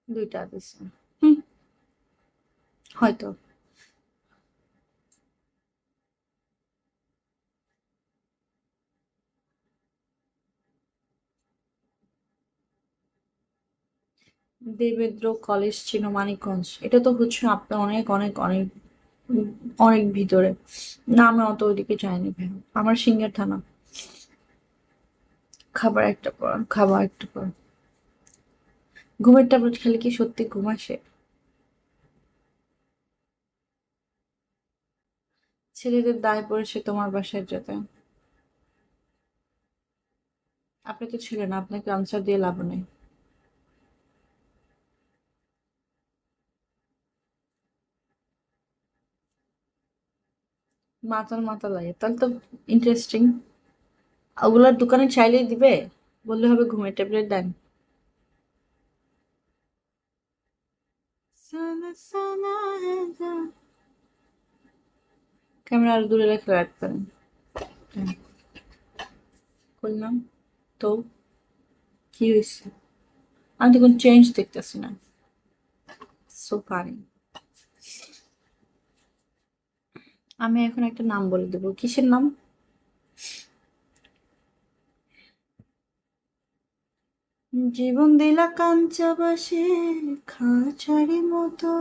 দুইটা দিছে। হুম, হয়তো। দেবেন্দ্র কলেজ ছিল মানিকগঞ্জ, এটা তো হচ্ছে আপনার অনেক অনেক অনেক উম, অনেক ভিতরে। না আমি অত ওইদিকে যাইনি ভাই, আমার সিঙ্গার থানা। খাবার একটা পর খাবার একটা পর। ঘুমের ট্যাবলেট খেলে কি সত্যি ঘুম আসে? ছেলেদের দায় পড়েছে তোমার বাসায় যেতে। আপনি তো ছিলেন, আপনাকে আনসার দিয়ে লাভ নেই। মাতাল মাতাল লাগে তাহলে তো। ইন্টারেস্টিং। ওগুলার দোকানে চাইলেই দিবে, বললে হবে ঘুমের ট্যাবলেট দেন। ক্যামেরা আর দূরে রেখে রাখতেন। হ্যাঁ, করলাম তো। কি হয়েছে? আমি তো কোনো চেঞ্জ দেখতেছি না। So funny. আমি এখন একটা নাম বলে দেবো, কিসের নাম? জীবন দিলা কাঞ্চা বাসে, খাঁচারি মতো,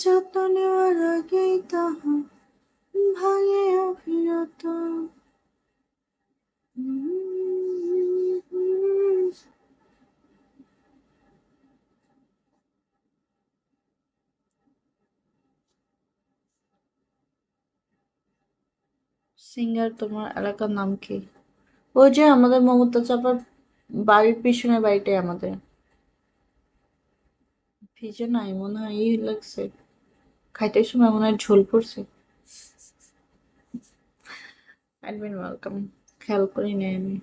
যত্ন নেওয়ার আগেই তাহা ভাঙে অবিরত। সিঙ্গার তোমার এলাকার নাম কি? ওই যে আমাদের মমতা চাপার বাড়ির পিছনের বাড়িটাই আমাদের। ভিজে নাই মনে হয়, ই লাগছে। খাইতে সময় মনে হয় ঝোল পড়ছে। Admin welcome. খেয়াল করি নাই আমি।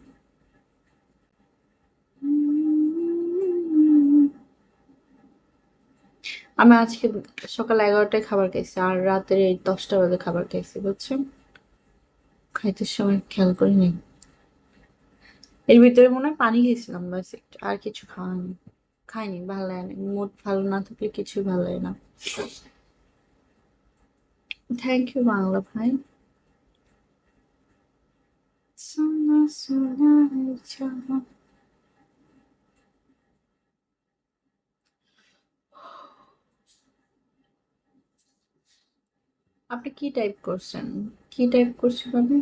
আমি আজকে সকাল 11টায় খাবার খাইছি, আর রাতের এই 10টা বাজে খাবার খাইছি, বুঝছেন? খাইতে সময় খেয়াল করি নাই। এর ভিতরে মনে হয় পানি খেয়েছিলাম ব্যাস একটু, আর কিছু খাওয়ানি। খাইনি, ভালো লাগে না, মুড ভালো না থাকলে কিছুই ভালো লাগে না। থ্যাংক ইউ বাংলা ভাই। সোনা সোনা হে চাঁদ। আপনি কি টাইপ করছেন? কি টাইপ করছেন আপনি?